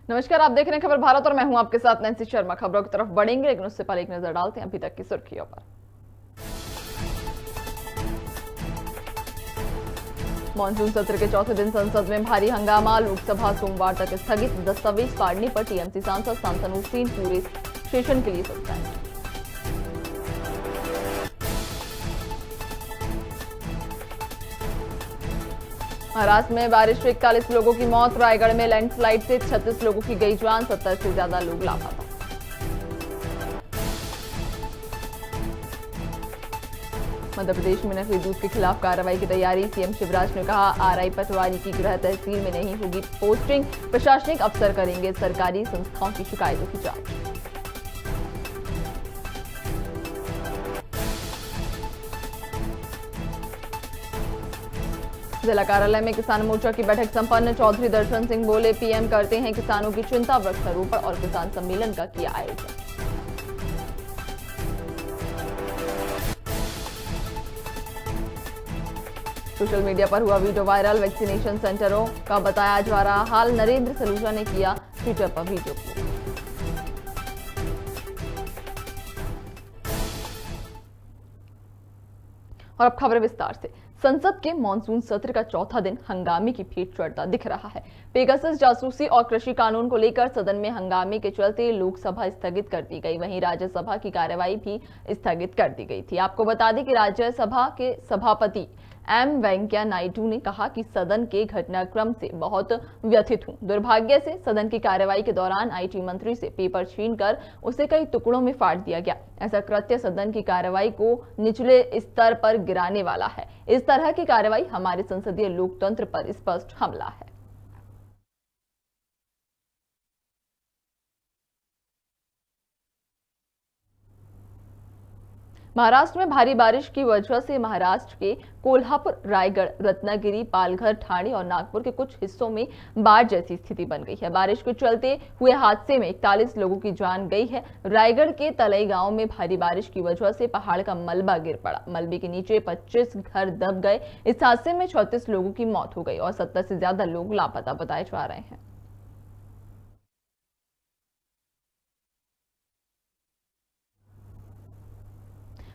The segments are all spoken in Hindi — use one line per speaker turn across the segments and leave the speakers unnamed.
नमस्कार, आप देख रहे हैं खबर भारत और मैं हूं आपके साथ नैन्सी शर्मा। खबरों की तरफ बढ़ेंगे, लेकिन उससे पहले एक नजर डालते हैं अभी तक की सुर्खियों पर। मॉनसून सत्र के चौथे दिन संसद में भारी हंगामा। लोकसभा सोमवार तक स्थगित। दस्तावेज फाड़ने पर टीएमसी सांसद शांतनु सिंह पूरे सेशन के लिए सस्पेंड। महाराष्ट्र में बारिश से 41 लोगों की मौत। रायगढ़ में लैंडस्लाइड से 36 लोगों की गई जान। 70 से ज्यादा लोग लापता। मध्य प्रदेश में नकली दूध के खिलाफ कार्रवाई की तैयारी। सीएम शिवराज ने कहा, आरआई पटवारी की गृह तहसील में नहीं होगी पोस्टिंग। प्रशासनिक अफसर करेंगे सरकारी संस्थाओं की शिकायतों की जांच। जिला कार्यालय में किसान मोर्चा की बैठक संपन्न। चौधरी दर्शन सिंह बोले, पीएम करते हैं किसानों की चिंता। वृक्षारोपण और किसान सम्मेलन का किया आयोजन। सोशल मीडिया पर हुआ वीडियो वायरल। वैक्सीनेशन सेंटरों का बताया जा रहा हाल। नरेंद्र सलूजा ने किया ट्विटर पर वीडियो पोस्ट। और अब खबरें विस्तार से। संसद के मॉनसून सत्र का चौथा दिन हंगामे की भेंट चढ़ता दिख रहा है। पेगासस जासूसी और कृषि कानून को लेकर सदन में हंगामे के चलते लोकसभा स्थगित कर दी गई। वहीं राज्यसभा की कार्यवाही भी स्थगित कर दी गई थी। आपको बता दें कि राज्यसभा के सभापति एम वेंकैया नायडू ने कहा कि सदन के घटनाक्रम से बहुत व्यथित हूं। दुर्भाग्य से सदन की कार्यवाही के दौरान आईटी मंत्री से पेपर छीनकर उसे कई टुकड़ों में फाड़ दिया गया। ऐसा कृत्य सदन की कार्यवाही को निचले स्तर पर गिराने वाला है। इस तरह की कार्यवाही हमारे संसदीय लोकतंत्र पर स्पष्ट हमला है। महाराष्ट्र में भारी बारिश की वजह से महाराष्ट्र के कोल्हापुर, रायगढ़, रत्नागिरी, पालघर, ठाणे और नागपुर के कुछ हिस्सों में बाढ़ जैसी स्थिति बन गई है। बारिश के चलते हुए हादसे में 41 लोगों की जान गई है। रायगढ़ के तलई गांव में भारी बारिश की वजह से पहाड़ का मलबा गिर पड़ा। मलबे के नीचे 25 घर दब गए। इस हादसे में 36 लोगों की मौत हो गई और 70 से ज्यादा लोग लापता बताए जा रहे हैं।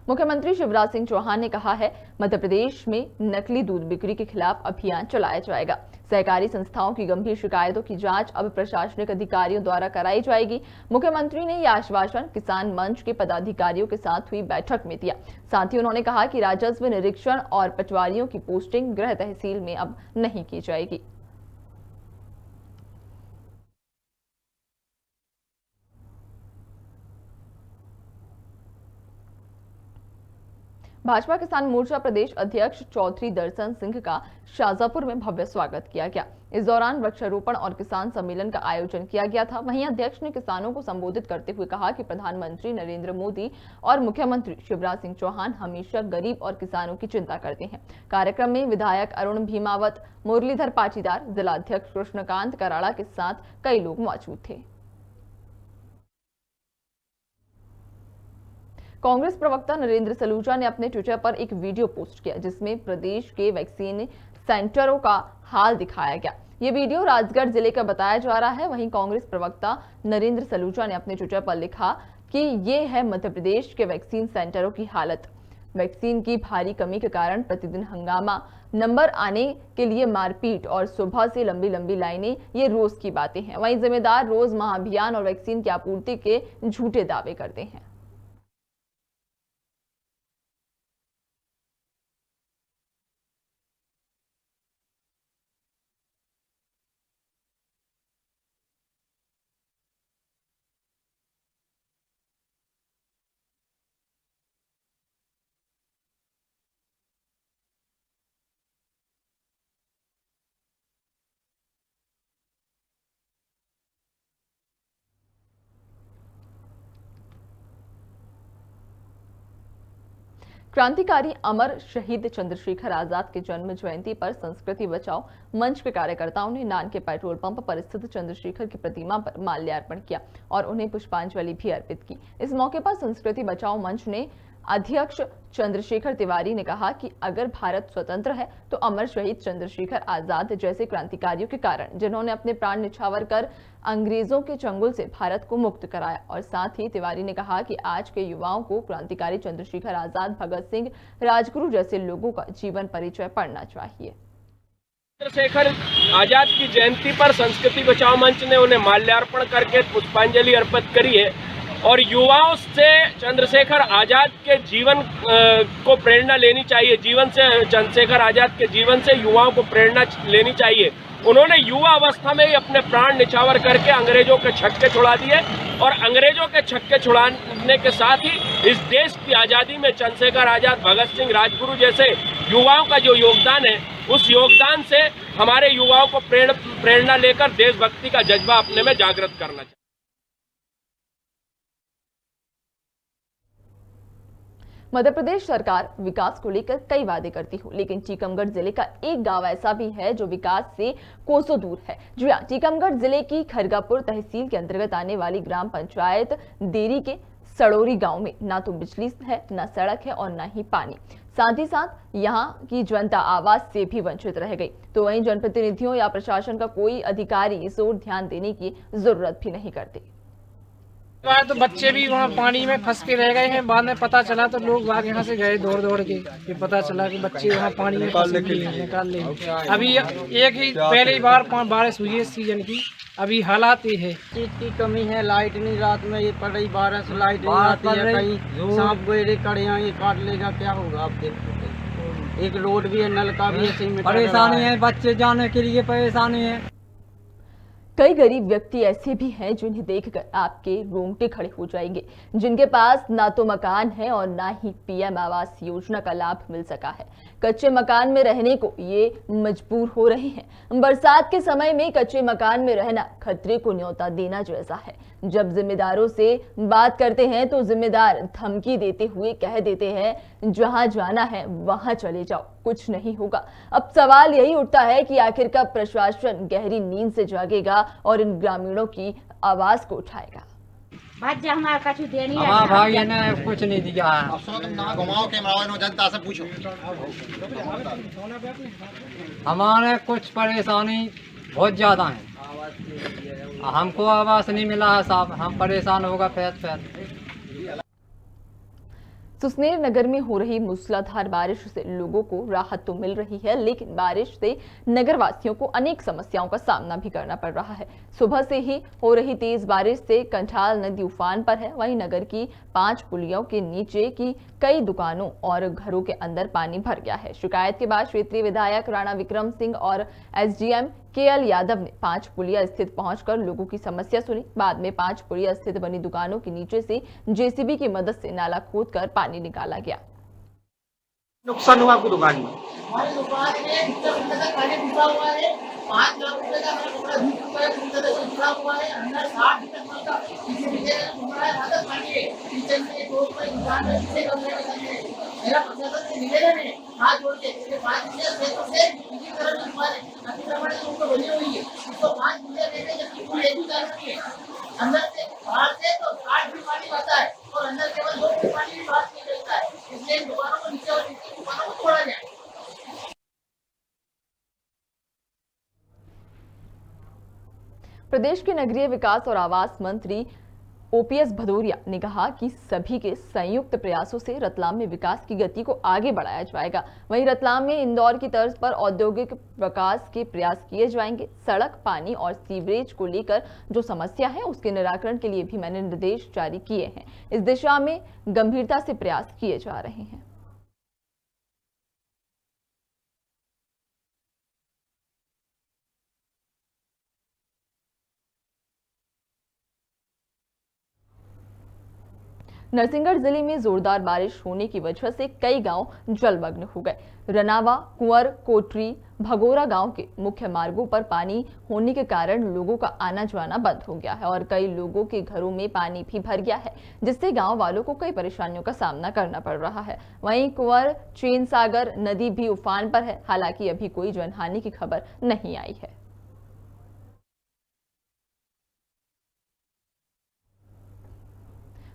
मुख्यमंत्री शिवराज सिंह चौहान ने कहा है, मध्य प्रदेश में नकली दूध बिक्री के खिलाफ अभियान चलाया जाएगा। सहकारी संस्थाओं की गंभीर शिकायतों की जांच अब प्रशासनिक अधिकारियों द्वारा कराई जाएगी। मुख्यमंत्री ने यह आश्वासन किसान मंच के पदाधिकारियों के साथ हुई बैठक में दिया। साथ ही उन्होंने कहा कि राजस्व निरीक्षण और पटवारियों की पोस्टिंग गृह तहसील में अब नहीं की जाएगी। भाजपा किसान मोर्चा प्रदेश अध्यक्ष चौधरी दर्शन सिंह का शाजापुर में भव्य स्वागत किया गया। इस दौरान वृक्षारोपण और किसान सम्मेलन का आयोजन किया गया था। वहीं अध्यक्ष ने किसानों को संबोधित करते हुए कहा कि प्रधानमंत्री नरेंद्र मोदी और मुख्यमंत्री शिवराज सिंह चौहान हमेशा गरीब और किसानों की चिंता करते हैं। कार्यक्रम में विधायक अरुण भीमावत, मुरलीधर पाटीदार, जिलाध्यक्ष कृष्णकांत कराड़ा के साथ कई लोग मौजूद थे। कांग्रेस प्रवक्ता नरेंद्र सलूजा ने अपने ट्विटर पर एक वीडियो पोस्ट किया, जिसमें प्रदेश के वैक्सीन सेंटरों का हाल दिखाया गया। ये वीडियो राजगढ़ जिले का बताया जा रहा है। वहीं कांग्रेस प्रवक्ता नरेंद्र सलूजा ने अपने ट्विटर पर लिखा कि ये है मध्य प्रदेश के वैक्सीन सेंटरों की हालत। वैक्सीन की भारी कमी के कारण प्रतिदिन हंगामा, नंबर आने के लिए मारपीट और सुबह से लंबी लंबी लाइनें, ये रोज की बातें हैं। वहीं जिम्मेदार रोज महाअभियान और वैक्सीन की आपूर्ति के झूठे दावे करते हैं। क्रांतिकारी अमर शहीद चंद्रशेखर आजाद के जन्म जयंती पर संस्कृति बचाओ मंच के कार्यकर्ताओं ने नान के पेट्रोल पंप पर स्थित चंद्रशेखर की प्रतिमा पर माल्यार्पण किया और उन्हें पुष्पांजलि भी अर्पित की। इस मौके पर संस्कृति बचाओ मंच ने अध्यक्ष चंद्रशेखर तिवारी ने कहा कि अगर भारत स्वतंत्र है तो अमर शहीद चंद्रशेखर आजाद जैसे क्रांतिकारियों के कारण, जिन्होंने अपने प्राण न्यौछावर कर अंग्रेजों के चंगुल से भारत को मुक्त कराया। और साथ ही तिवारी ने कहा कि आज के युवाओं को क्रांतिकारी चंद्रशेखर आजाद, भगत सिंह, राजगुरु जैसे लोगों का जीवन परिचय पढ़ना चाहिए।
चंद्रशेखर आजाद की जयंती पर संस्कृति बचाओ मंच ने उन्हें माल्यार्पण करके पुष्पांजलि अर्पित करी है और युवाओं से चंद्रशेखर आजाद के जीवन को प्रेरणा लेनी चाहिए। चंद्रशेखर आजाद के जीवन से युवाओं को प्रेरणा लेनी चाहिए। उन्होंने युवा अवस्था में ही अपने प्राण निछावर करके अंग्रेजों के छक्के छुड़ा दिए और अंग्रेजों के छक्के छुड़ाने के साथ ही इस देश की आज़ादी में चंद्रशेखर आजाद, भगत सिंह, राजगुरु जैसे युवाओं का जो योगदान है, उस योगदान से हमारे युवाओं को प्रेरणा लेकर देशभक्ति का जज्बा अपने में जागृत करना चाहिए।
मध्य प्रदेश सरकार विकास को लेकर कई वादे करती हो, लेकिन टीकमगढ़ जिले का एक गांव ऐसा भी है जो विकास से कोसों दूर है। जी हां, टीकमगढ़ जिले की खरगापुर तहसील के अंतर्गत आने वाली ग्राम पंचायत देरी के सड़ोरी गांव में ना तो बिजली है, ना सड़क है और ना ही पानी। साथ ही साथ यहाँ की जनता आवास से भी वंचित रह गई। तो वहीं जनप्रतिनिधियों या प्रशासन का कोई अधिकारी इस ओर ध्यान देने की जरूरत भी नहीं करते।
तो बच्चे भी वहाँ पानी में फंस के रह गए हैं। बाद में पता चला तो लोग बाहर यहाँ से गए दौड़ दौड़ के, फिर पता चला कि बच्चे वहाँ पानी में निकाल ले। अभी एक ही पहली बार बारिश हुई है इस सीजन की, अभी हालात ये है।
चीज की कमी है, लाइट नहीं, रात में ये पड़ रही बारिश, लाइट नहीं आती है, कहीं सांप गोरे कड़े ये काट लेगा, क्या होगा आप देखो। एक रोड भी है, नल का भी ऐसे ही
परेशानी है, बच्चे जाने के लिए परेशानी है।
कई गरीब व्यक्ति ऐसे भी हैं जिन्हें देखकर आपके रोंगटे खड़े हो जाएंगे, जिनके पास ना तो मकान है और ना ही पीएम आवास योजना का लाभ मिल सका है। कच्चे मकान में रहने को ये मजबूर हो रहे हैं। बरसात के समय में कच्चे मकान में रहना खतरे को न्योता देना जैसा है। जब जिम्मेदारों से बात करते हैं तो जिम्मेदार धमकी देते हुए कह देते हैं जहां जाना है वहां चले जाओ, कुछ नहीं होगा। अब सवाल यही उठता है कि आखिर कब प्रशासन गहरी नींद से जागेगा और इन ग्रामीणों की आवाज को उठाएगा।
हमारा भाई ने कुछ नहीं दिया है।
जनता से पूछो।
हमारे कुछ परेशानी बहुत ज्यादा है, हमको आवास नहीं मिला है साहब, हम परेशान होगा फैत।
सुसनेर नगर में हो रही मूसलाधार बारिश से लोगों को राहत तो मिल रही है, लेकिन बारिश से नगर वासियों को अनेक समस्याओं का सामना भी करना पड़ रहा है। सुबह से ही हो रही तेज बारिश से कंठाल नदी उफान पर है। वहीं नगर की 5 पुलियों के नीचे की कई दुकानों और घरों के अंदर पानी भर गया है। शिकायत के बाद क्षेत्रीय विधायक राणा विक्रम सिंह और एसडीएम केएल यादव ने 5 पुलिया स्थित पहुंचकर लोगों की समस्या सुनी। बाद में 5 पुलिया स्थित बनी दुकानों के नीचे से जेसीबी की मदद से नाला खोदकर पानी निकाला गया।
नुकसान हुआ आपकी दुकान में?
हमारी दुकान में पानी घुसा हुआ है, 5 लाख रुपए का हमारा घुसा हुआ है, अंदर 60 का किसी भी जगह हमारा हालत पानी है। किचन में 2 रुपए दुकान में किसी कमरे में करने मेरा प्रशासन से निवेदन है, हाथ जोड़ के 5 से तो से किसी तरह की हमारे अतिक्रमण की उनको बनी हुई है, तो 5 मुझे देने जबकि कोई एक भी कारण नहीं है। अंदर से बाहर से तो 8 भी पानी आता है और अंदर केवल 2 फीट पानी भी बाहर नहीं निकलता है। इसलिए इन दुकानों को नीचे और नीचे दुकानों को छोड़ा जाए।
प्रदेश के नगरीय विकास और आवास मंत्री ओपीएस भदौरिया ने कहा कि सभी के संयुक्त प्रयासों से रतलाम में विकास की गति को आगे बढ़ाया जाएगा। वहीं रतलाम में इंदौर की तर्ज पर औद्योगिक विकास के प्रयास किए जाएंगे। सड़क, पानी और सीवरेज को लेकर जो समस्या है उसके निराकरण के लिए भी मैंने निर्देश जारी किए हैं। इस दिशा में गंभीरता से प्रयास किए जा रहे हैं। नरसिंहगढ़ जिले में जोरदार बारिश होने की वजह से कई गांव जलमग्न हो गए। रनावा, कुंवर, कोटरी, भगोरा गांव के मुख्य मार्गों पर पानी होने के कारण लोगों का आना जाना बंद हो गया है और कई लोगों के घरों में पानी भी भर गया है, जिससे गांव वालों को कई परेशानियों का सामना करना पड़ रहा है। वहीं कुंवर चेन सागर नदी भी उफान पर है। हालांकि अभी कोई जनहानि की खबर नहीं आई है।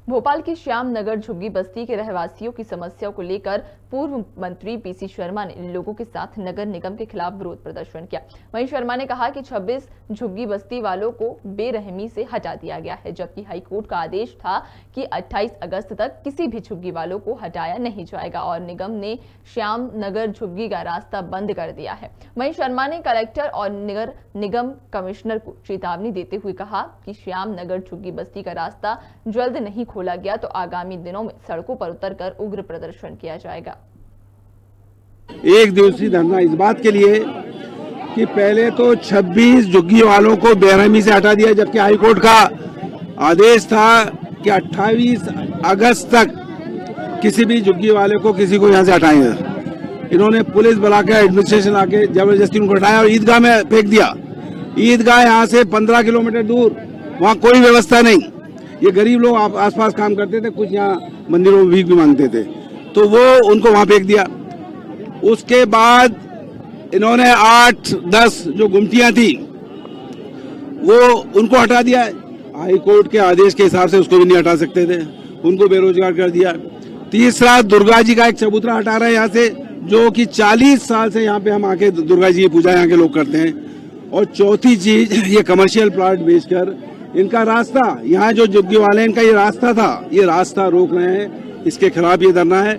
भोपाल की श्याम नगर झुग्गी बस्ती के रहवासियों की समस्याओं को लेकर पूर्व मंत्री पीसी शर्मा ने लोगों के साथ नगर निगम के खिलाफ विरोध प्रदर्शन किया। वहीं शर्मा ने कहा कि 26 झुग्गी बस्ती वालों को बेरहमी से हटा दिया गया है, जबकि हाईकोर्ट का आदेश था कि 28 अगस्त तक किसी भी झुग्गी वालों को हटाया नहीं जाएगा और निगम ने श्याम नगर झुग्गी का रास्ता बंद कर दिया है। वहीं शर्मा ने कलेक्टर और नगर निगम कमिश्नर को चेतावनी देते हुए कहा कि श्याम नगर झुग्गी बस्ती का रास्ता जल्द नहीं खोला गया तो आगामी दिनों में सड़कों पर उतरकर उग्र प्रदर्शन किया जाएगा।
एक दिवसीय धरना इस बात के लिए कि पहले तो 26 झुग्गी वालों को बेरहमी से हटा दिया, जबकि हाईकोर्ट का आदेश था कि 28 अगस्त तक किसी भी झुग्गी वाले को किसी को यहाँ से हटाएंगे। इन्होंने पुलिस बुलाकर एडमिनिस्ट्रेशन आके जबरदस्ती उनको हटाया और ईदगाह में फेंक दिया। ईदगाह यहाँ से 15 किलोमीटर दूर, वहाँ कोई व्यवस्था नहीं। ये गरीब लोग आसपास काम करते थे, कुछ यहाँ मंदिरों में भीख भी मांगते थे, तो वो उनको वहाँ फेंक दिया। उसके बाद इन्होंने 8-10 जो गुमटियां थी वो उनको हटा दिया। हाई कोर्ट के आदेश के हिसाब से उसको भी नहीं हटा सकते थे, उनको बेरोजगार कर दिया। तीसरा, दुर्गा जी का एक चबूतरा हटा रहे हैं यहाँ से, जो कि 40 साल से यहाँ पे हम आके दुर्गा जी की पूजा यहाँ के लोग करते हैं। और चौथी चीज, ये कमर्शियल प्लॉट बेचकर इनका रास्ता, यहाँ जो झुग्गी वाले इनका ये रास्ता था, ये रास्ता रोक रहे हैं। इसके खिलाफ ये धरना है।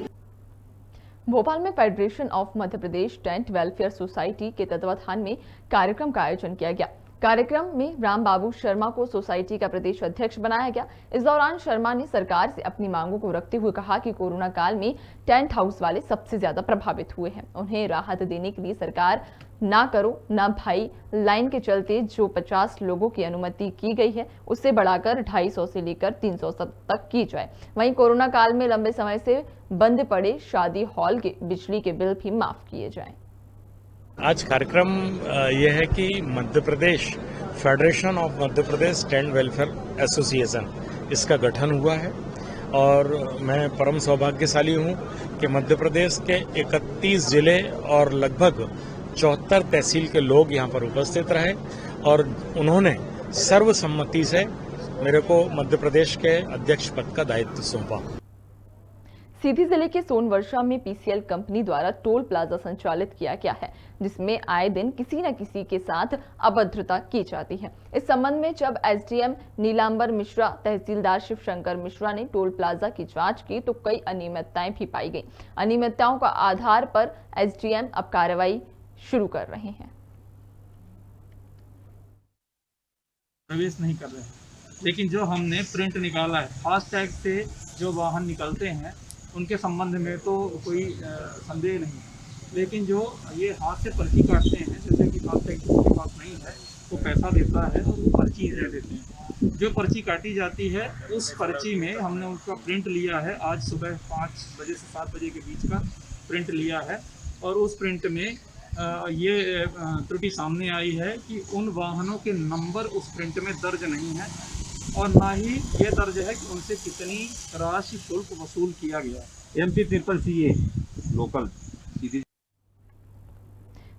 भोपाल में federation of Madhya Pradesh tent welfare society के तत्वाधान में कार्यक्रम का आयोजन किया गया। कार्यक्रम में राम बाबू शर्मा को सोसाइटी का प्रदेश अध्यक्ष बनाया गया। इस दौरान शर्मा ने सरकार से अपनी मांगों को रखते हुए कहा कि कोरोना काल में टेंट हाउस वाले सबसे ज्यादा प्रभावित हुए हैं। उन्हें राहत देने के लिए सरकार ना करो ना भाई लाइन के चलते जो 50 लोगों की अनुमति की गई है उससे बढ़ाकर 250 से लेकर 300 तक की जाए। वहीं कोरोना काल में लंबे समय से बंद पड़े शादी हॉल के बिजली के बिल भी माफ किए जाएं।
आज कार्यक्रम यह है कि Madhya Pradesh federation of Madhya Pradesh tent welfare association, इसका गठन हुआ है और मैं परम सौभाग्यशाली हूं कि मध्य प्रदेश के 31 जिले और लगभग 74 तहसील के लोग यहां पर उपस्थित रहे और उन्होंने सर्वसम्मति से मेरे को मध्य प्रदेश के अध्यक्ष पद का दायित्व सौंपा।
सीधी जिले के सोनवर्षा में पीसीएल कंपनी द्वारा टोल प्लाजा संचालित किया गया है, जिसमें आए दिन किसी न किसी के साथ अभद्रता की जाती है। इस संबंध में जब एसडीएम नीलांबर मिश्रा, तहसीलदार शिव शंकर मिश्रा ने टोल प्लाजा की जांच की तो कई अनियमितताएं भी पाई गई। अनियमितताओं का आधार पर एसडीएम अब कार्रवाई शुरू कर रहे हैं।
प्रवेश नहीं कर रहे हैं, लेकिन जो हमने प्रिंट निकाला है फास्टैग से जो वाहन निकलते हैं उनके संबंध में तो कोई संदेह नहीं, लेकिन जो ये हाथ से पर्ची काटते हैं, जैसे कि फास्टैग जिसके पास नहीं है वो पैसा देता है और वो पर्ची दे देते हैं। जो पर्ची काटी जाती है उस पर्ची में हमने उसका प्रिंट लिया है, आज सुबह 5 बजे से 7 बजे के बीच का प्रिंट लिया है और उस प्रिंट में ये त्रुटि सामने आई है कि उन वाहनों के नंबर उस प्रिंट में दर्ज नहीं है और ना ही ये दर्ज है कि उनसे कितनी राशि शुल्क वसूल किया गया। MP-CCA local.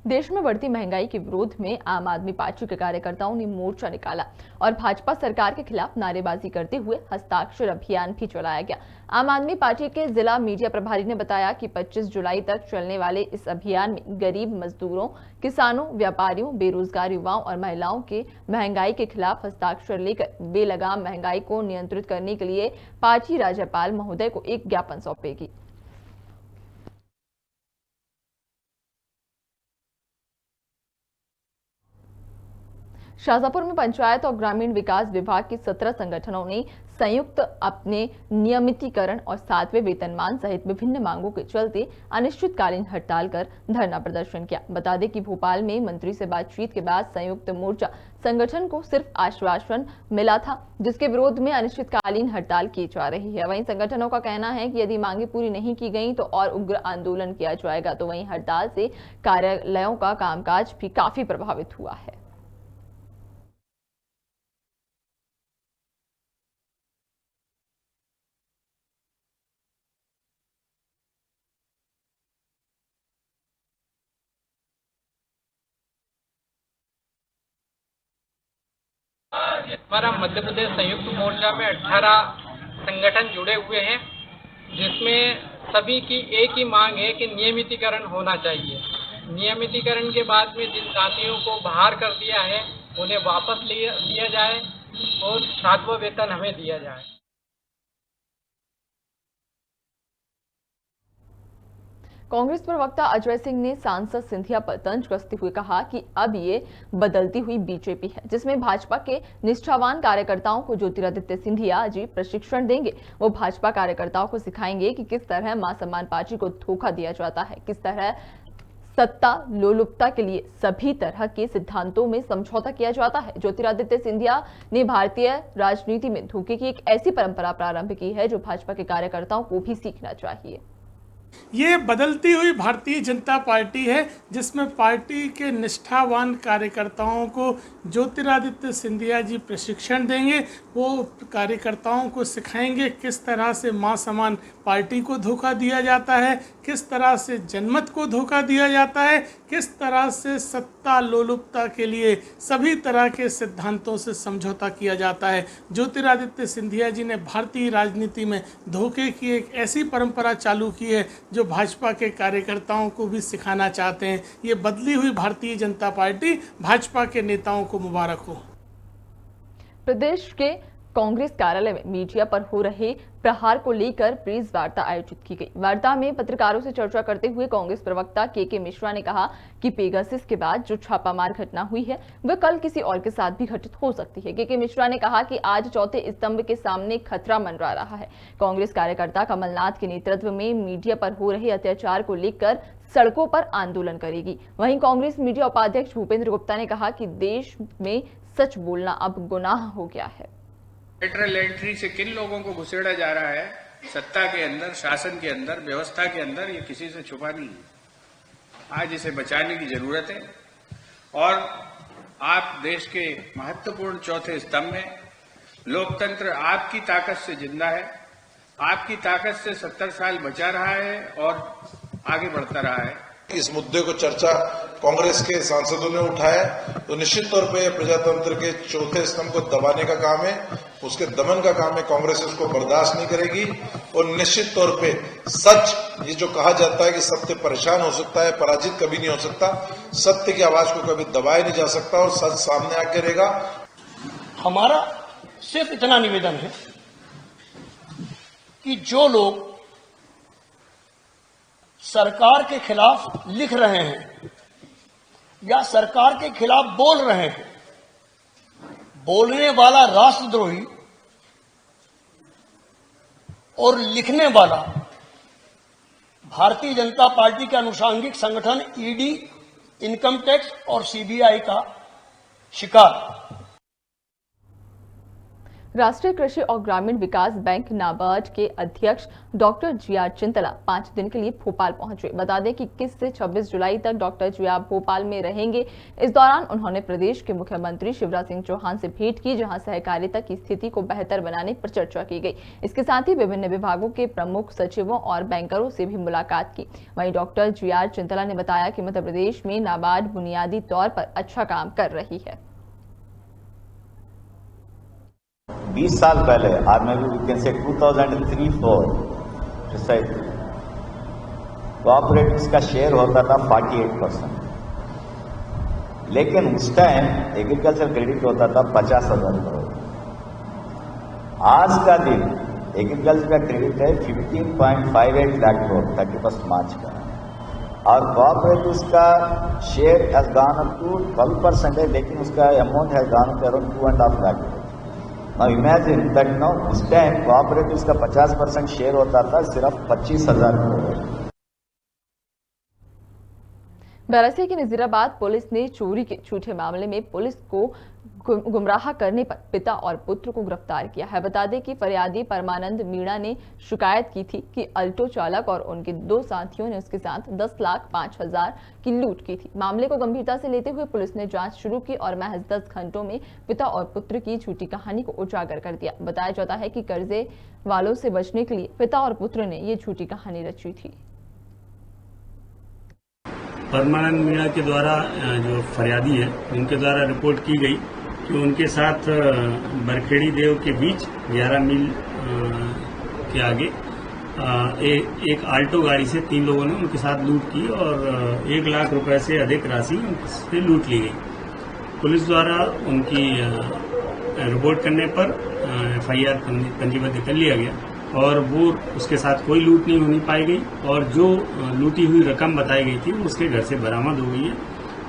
देश में बढ़ती महंगाई के विरोध में आम आदमी पार्टी के कार्यकर्ताओं ने मोर्चा निकाला और भाजपा सरकार के खिलाफ नारेबाजी करते हुए हस्ताक्षर अभियान भी चलाया गया। आम आदमी पार्टी के जिला मीडिया प्रभारी ने बताया कि 25 जुलाई तक चलने वाले इस अभियान में गरीब मजदूरों, किसानों, व्यापारियों, बेरोजगार युवाओं और महिलाओं के महंगाई के खिलाफ हस्ताक्षर लेकर बेलगाम महंगाई को नियंत्रित करने के लिए पार्टी राज्यपाल महोदय को एक ज्ञापन सौंपेगी। शाजापुर में पंचायत और ग्रामीण विकास विभाग के 17 संगठनों ने संयुक्त अपने नियमितीकरण और 7वें वेतनमान सहित विभिन्न मांगों के चलते अनिश्चितकालीन हड़ताल कर धरना प्रदर्शन किया। बता दें कि भोपाल में मंत्री से बातचीत के बाद संयुक्त मोर्चा संगठन को सिर्फ आश्वासन मिला था, जिसके विरोध में अनिश्चितकालीन हड़ताल की जा रही है। वहीं संगठनों का कहना है कि यदि मांगे पूरी नहीं की गई तो और उग्र आंदोलन किया जाएगा। तो वहीं हड़ताल से कार्यालयों का कामकाज भी काफी प्रभावित हुआ है।
पर हम मध्य प्रदेश संयुक्त मोर्चा में 18
संगठन जुड़े हुए हैं, जिसमें सभी की एक ही मांग है कि नियमितीकरण होना चाहिए। नियमितीकरण के बाद में जिन साथियों को बाहर कर दिया है उन्हें वापस लिया जाए और सातवां वेतन हमें दिया जाए।
कांग्रेस प्रवक्ता अजय सिंह ने सांसद सिंधिया पर तंज कसते हुए कहा कि अब ये बदलती हुई बीजेपी है, जिसमें भाजपा के निष्ठावान कार्यकर्ताओं को ज्योतिरादित्य सिंधिया जी प्रशिक्षण देंगे। वो भाजपा कार्यकर्ताओं को सिखाएंगे कि किस तरह मां सम्मान पार्टी को धोखा दिया जाता है, किस तरह सत्ता लोलुपता के लिए सभी तरह के सिद्धांतों में समझौता किया जाता है। ज्योतिरादित्य सिंधिया ने भारतीय राजनीति में धोखे की एक ऐसी परंपरा प्रारंभ की है जो भाजपा के कार्यकर्ताओं को भी सीखना चाहिए।
ये बदलती हुई भारतीय जनता पार्टी है, जिसमें पार्टी के निष्ठावान कार्यकर्ताओं को ज्योतिरादित्य सिंधिया जी प्रशिक्षण देंगे। वो कार्यकर्ताओं को सिखाएंगे किस तरह से मां समान पार्टी को धोखा दिया जाता है, किस तरह से जनमत को धोखा दिया जाता है, किस तरह से सत्ता लोलुपता के लिए सभी तरह के सिद्धांतों से समझौता किया जाता है। ज्योतिरादित्य सिंधिया जी ने भारतीय राजनीति में धोखे की एक ऐसी परंपरा चालू की है जो भाजपा के कार्यकर्ताओं को भी सिखाना चाहते हैं। ये बदली हुई भारतीय जनता पार्टी, भाजपा के नेताओं को मुबारक हो। प्रदेश के कांग्रेस कार्यालय में मीडिया पर हो रहे प्रहार को लेकर प्रेस वार्ता आयोजित की गई। वार्ता में पत्रकारों से चर्चा करते हुए कांग्रेस प्रवक्ता के मिश्रा ने कहा कि पेगासस के बाद जो छापामार घटना हुई है वह कल किसी और के साथ भी घटित हो सकती है। के मिश्रा ने कहा कि आज चौथे स्तंभ के सामने खतरा मंडरा रहा है। कांग्रेस कार्यकर्ता कमलनाथ के नेतृत्व में मीडिया पर हो रहे अत्याचार को लेकर सड़कों पर आंदोलन करेगी। वहीं कांग्रेस मीडिया उपाध्यक्ष भूपेंद्र गुप्ता ने कहा कि देश में सच बोलना अब गुनाह हो गया है।
लेटरल एंट्री से किन लोगों को घुसेड़ा जा रहा है सत्ता के अंदर, शासन के अंदर, व्यवस्था के अंदर, ये किसी से छुपा नहीं है। आज इसे बचाने की जरूरत है और आप देश के महत्वपूर्ण चौथे स्तंभ में, लोकतंत्र आपकी ताकत से जिंदा है, आपकी ताकत से 70 साल बचा रहा है और आगे बढ़ता रहा है।
इस मुद्दे को चर्चा कांग्रेस के सांसदों ने उठाया, तो निश्चित तौर पे प्रजातंत्र के चौथे स्तंभ को दबाने का काम है, उसके दमन का काम है। कांग्रेस इसको बर्दाश्त नहीं करेगी और निश्चित तौर पे सच, ये जो कहा जाता है कि सत्य परेशान हो सकता है, पराजित कभी नहीं हो सकता। सत्य की आवाज को कभी दबाया नहीं जा सकता और सच सामने आके रहेगा।
हमारा सिर्फ इतना निवेदन है कि जो लोग सरकार के खिलाफ लिख रहे हैं या सरकार के खिलाफ बोल रहे हैं, बोलने वाला राष्ट्रद्रोही और लिखने वाला भारतीय जनता पार्टी के अनुषांगिक संगठन ईडी, इनकम टैक्स और सीबीआई का शिकार।
राष्ट्रीय कृषि और ग्रामीण विकास बैंक नाबार्ड के अध्यक्ष डॉक्टर जीआर चिंतला 5 दिन के लिए भोपाल पहुंचे। बता दें कि 21 से 26 जुलाई तक डॉक्टर जीआर भोपाल में रहेंगे। इस दौरान उन्होंने प्रदेश के मुख्यमंत्री शिवराज सिंह चौहान से भेंट की, जहां सहकारिता की स्थिति को बेहतर बनाने पर चर्चा की गई। इसके साथ ही विभिन्न विभागों के प्रमुख सचिवों और बैंकरों से भी मुलाकात की। वहीं डॉक्टर जीआर चिंतला ने बताया कि मध्य प्रदेश में नाबार्ड बुनियादी तौर पर अच्छा काम कर रही है।
20 साल पहले, और may be we can say 2003-4 precisely, cooperatives का शेयर होता था 48%, लेकिन उस टाइम एग्रीकल्चर क्रेडिट होता था 50,000 करोड़। आज का दिन एग्रीकल्चर का क्रेडिट है 15.58 लाख करोड़ 31 मार्च का, और कोऑपरेटिव्स का share has gone up to 12% है, लेकिन उसका amount has gone up around 2.5 lakh crore. Now imagine that now उस टाइम कोऑपरेटिव्स का 50% शेयर होता था सिर्फ 25,000 करोड़।
बरसिया की नजीराबाद पुलिस ने चोरी के झूठे मामले में पुलिस को गुमराह करने पर पिता और पुत्र को गिरफ्तार किया है। बता दें कि फरियादी परमानंद मीणा ने शिकायत की थी कि अल्टो चालक और उनके 2 साथियों ने उसके साथ 10,05,000 की लूट की थी। मामले को गंभीरता से लेते हुए पुलिस ने जांच शुरू की और महज 10 घंटों में पिता और पुत्र की झूठी कहानी को उजागर कर दिया। बताया जाता है कि कर्जे वालों से बचने के लिए पिता और पुत्र ने ये झूठी कहानी रची थी।
परमानंद मीणा के द्वारा जो फरियादी है उनके द्वारा रिपोर्ट की गई कि उनके साथ बरखेड़ी देव के बीच 11 मील के आगे एक आल्टो गाड़ी से 3 लोगों ने उनके साथ लूट की और 1 लाख रुपए से अधिक राशि उनसे लूट ली गई। पुलिस द्वारा उनकी रिपोर्ट करने पर FIR पंजीबद्ध कर लिया गया और वो उसके साथ कोई लूट नहीं होनी पाई गई और जो लूटी हुई रकम बताई गई थी उसके घर से बरामद हो गई है।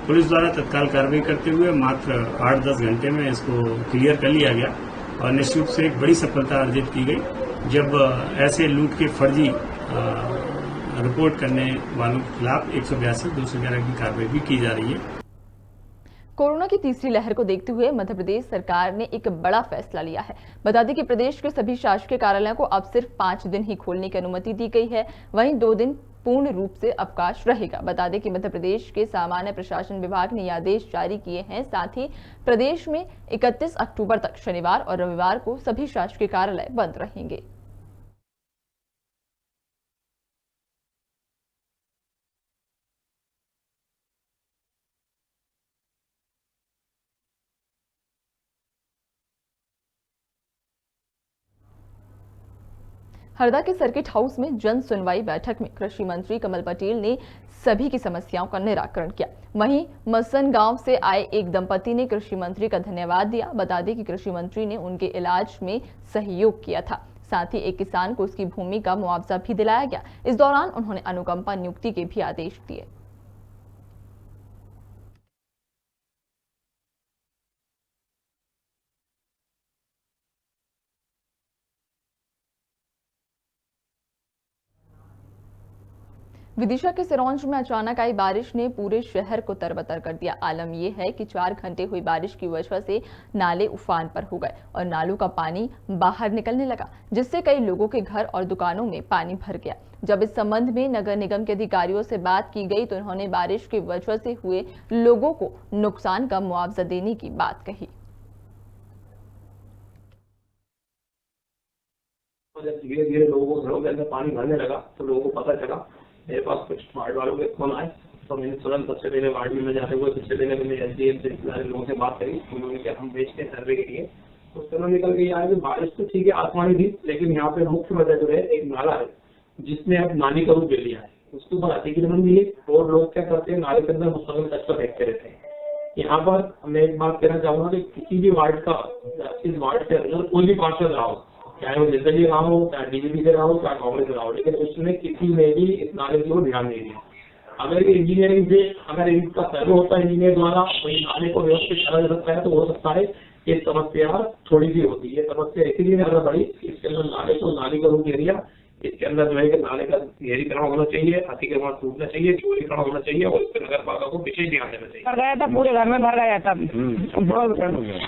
पुलिस द्वारा तत्काल कार्रवाई करते हुए मात्र 8-10 घंटे में इसको क्लियर कर लिया गया और निश्चित रूप से एक बड़ी सफलता अर्जित की गई जब ऐसे लूट के फर्जी रिपोर्ट करने वालों के खिलाफ 182-211 की कार्रवाई भी की जा रही है।
कोरोना की तीसरी लहर को देखते हुए मध्य प्रदेश सरकार ने एक बड़ा फैसला लिया है। बता दें कि प्रदेश के सभी शासकीय कार्यालयों को अब सिर्फ 5 दिन ही खोलने की अनुमति दी गई है, वहीं 2 दिन पूर्ण रूप से अवकाश रहेगा। बता दें कि मध्य प्रदेश के सामान्य प्रशासन विभाग ने ये आदेश जारी किए हैं। साथ ही प्रदेश में 31 अक्टूबर तक शनिवार और रविवार को सभी शासकीय कार्यालय बंद रहेंगे। हरदा के सर्किट हाउस में जन सुनवाई बैठक में कृषि मंत्री कमल पटेल ने सभी की समस्याओं का निराकरण किया। वहीं मसन गांव से आए एक दंपति ने कृषि मंत्री का धन्यवाद दिया। बता दें कि कृषि मंत्री ने उनके इलाज में सहयोग किया था। साथ ही एक किसान को उसकी भूमि का मुआवजा भी दिलाया गया। इस दौरान उन्होंने अनुकंपा नियुक्ति के भी आदेश दिए। विदिशा के सिरोंज में अचानक आई बारिश ने पूरे शहर को तरबतर कर दिया। आलम यह है कि 4 घंटे हुई बारिश की वजह से नाले उफान पर हो गए और नालों का पानी बाहर निकलने लगा, जिससे कई लोगों के घर और दुकानों में पानी भर गया। जब इस संबंध में नगर निगम के अधिकारियों से बात की गई तो उन्होंने बारिश की वजह से हुए लोगों को नुकसान का मुआवजा देने की बात कही।
धीरे धीरे लोगों को घरों के अंदर पानी भरने लगा तो लोगों को पता चला। मेरे पास कुछ वार्ड वालों के फोन आए तो मैंने तुरंत सबसे पहले वार्ड में जाते हुए सबसे पहले मैंने SDM से लोगों से बात करी। उन्होंने क्या हम भेजते हैं सर्वे के लिए, तो उससे निकल के आया कि बारिश तो ठीक है आसमानी थी, लेकिन यहाँ पे मुख्य वजह जो है एक नाला है जिसने अब नाली का रूप ले लिया है। उसके ऊपर अतिक्रमण भी है और लोग क्या करते हैं नाले के अंदर मुस्तकिल कचरा फेंकते रहते हैं। यहाँ पर मैं एक बात कहना चाहूंगा कि किसी भी वार्ड का, इस वार्ड के अंदर कोई भी पार्षद रहा हो, चाहे वो निर्दलीय रहा हो, चाहे BJP से रहा हो, चाहे कांग्रेस से रहा हो, लेकिन उसने किसी ने भी इस नाले की ओर ध्यान नहीं दिया। अगर इंजीनियरिंग से अगर इनका सर्वे होता है इंजीनियर द्वारा वही नाले को व्यवस्थित करा जा सकता है तो हो सकता है ये समस्या थोड़ी सी होती है। समस्या इसीलिए ज्यादा बड़ी, इसके अंदर नाले को नाली का रूप दे दिया। इसके अंदर जो है कि नाले का गहरीकरण होना चाहिए, अतिक्रमण टूटना चाहिए, चौड़ीकरण होना चाहिए और इस पर नगर पालिका को विशेष ध्यान देना चाहिए।
भर गया था, पूरे घर में भर गया था,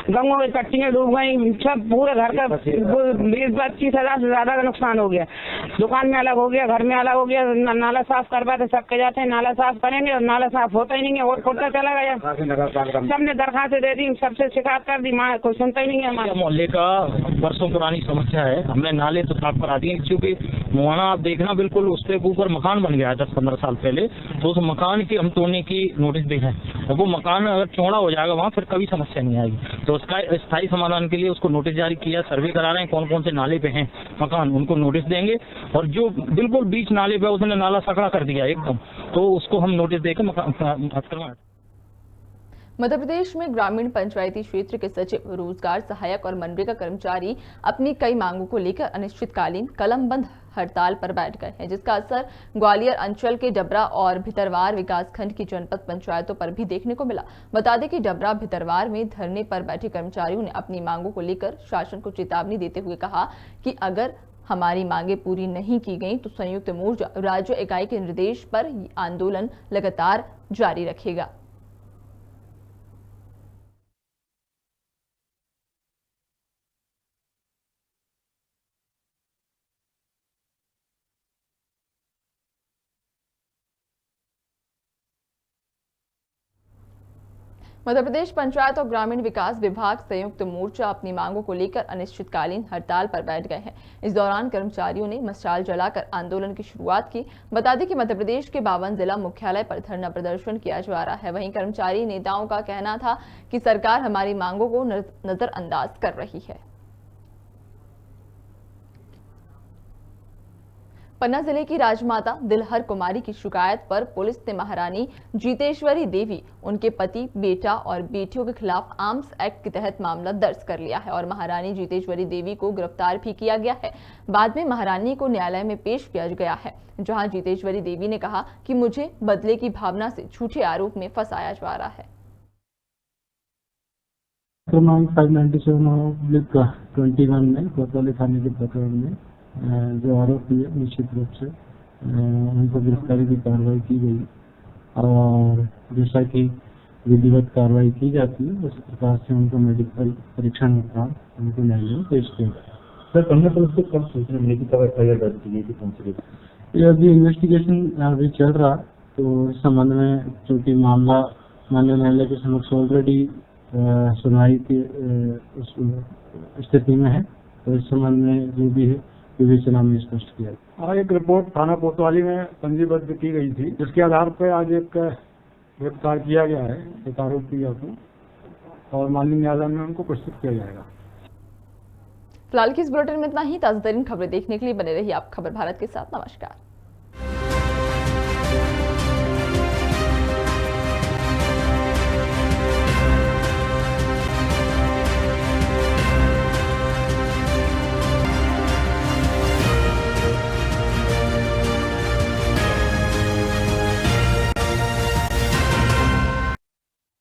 गंगों की कट्टियां डूब गई, सब पूरे घर का 20-25 हजार से ज्यादा का नुकसान हो गया। दुकान में अलग हो गया, घर में अलग हो गया। नाला साफ करवाते सबके जाते हैं, नाला साफ करेंगे और नाला साफ होता ही नहीं है और फुटता चला गया। सबने दरखास्त दे दी, सबसे शिकायत कर दी, कोई सुनता ही नहीं है। हमारे
मोहल्ले का वर्षों पुरानी समस्या है, हमने नाले तो साफ करा दिए क्योंकि मुहाना आप देखना बिल्कुल उसके ऊपर मकान बन गया है 10-15 साल पहले, तो उस मकान की हम तोड़ने की नोटिस दे हैं और वो मकान अगर चौड़ा हो जाएगा वहाँ फिर कभी समस्या नहीं आएगी। तो उसका स्थायी समाधान के लिए उसको नोटिस जारी किया, सर्वे करा रहे हैं कौन कौन से नाले पे हैं मकान, उनको नोटिस देंगे। और जो बिल्कुल बीच नाले पे उसने नाला सकड़ा कर दिया एकदम, तो उसको हम नोटिस देकर मकान।
मध्य प्रदेश में ग्रामीण पंचायती क्षेत्र के सचिव, रोजगार सहायक और मनरेगा कर्मचारी अपनी कई मांगों को लेकर अनिश्चितकालीन कलमबंद हड़ताल पर बैठ गए हैं, जिसका असर ग्वालियर अंचल के डबरा और भितरवार विकासखंड की जनपद पंचायतों पर भी देखने को मिला। बता दें कि डबरा भितरवार में धरने पर बैठे कर्मचारियों ने अपनी मांगों को लेकर शासन को चेतावनी देते हुए कहा कि अगर हमारी मांगे पूरी नहीं की गई तो संयुक्त मोर्चा राज्य इकाई के निर्देश पर आंदोलन लगातार जारी रखेगा। मध्य प्रदेश पंचायत और ग्रामीण विकास विभाग संयुक्त मोर्चा अपनी मांगों को लेकर अनिश्चितकालीन हड़ताल पर बैठ गए हैं। इस दौरान कर्मचारियों ने मशाल जलाकर आंदोलन की शुरुआत की। बता दें कि मध्य प्रदेश के 52 जिला मुख्यालय पर धरना प्रदर्शन किया जा रहा है। वहीं कर्मचारी नेताओं का कहना था कि सरकार हमारी मांगों को नजरअंदाज कर रही है। पन्ना जिले की राजमाता दिलहर कुमारी की शिकायत पर पुलिस ने महारानी जीतेश्वरी देवी, उनके पति, बेटा और बेटियों के खिलाफ आर्म्स एक्ट के तहत मामला दर्ज कर लिया है और महारानी जीतेश्वरी देवी को गिरफ्तार भी किया गया है। बाद में महारानी को न्यायालय में पेश किया गया है, जहां जीतेश्वरी देवी ने कहा कि मुझे बदले की भावना से झूठे आरोप में फंसाया जा रहा है।
क्रमांक 597/21 में कोतवाली थाने के प्रकरण में जो आरोपी है निश्चित रूप से उनको गिरफ्तारी की कार्रवाई की गई और जैसा कि विधिवत कार्रवाई की जाती है उस प्रकार से उनको मेडिकल परीक्षण के बाद उनको न्यायालय में पेश किया गया।
सर, पन्ना पुलिस को कब सूचना मिली कि कब एफआईआर दर्ज की गई थी? कौन सी?
ये अभी इन्वेस्टिगेशन अभी चल रहा, तो इस संबंध में चूँकि मामला माननीय न्यायालय के समक्ष ऑलरेडी सुनवाई की स्थिति में है, तो इस संबंध में जो भी है विवेचना में स्पष्ट किया।
हाँ, एक रिपोर्ट थाना कोतवाली में पंजीबद्ध की गई थी, जिसके आधार पर आज एक गिरफ्तार किया गया है एक आरोपी को और माननीय न्यायालय में उनको पुरस्कृत किया जाएगा।
फिलहाल की इस बुलेटिन में इतना ही। ताज़ा तरीन खबरें देखने के लिए बने रहिए आप खबर भारत के साथ। नमस्कार।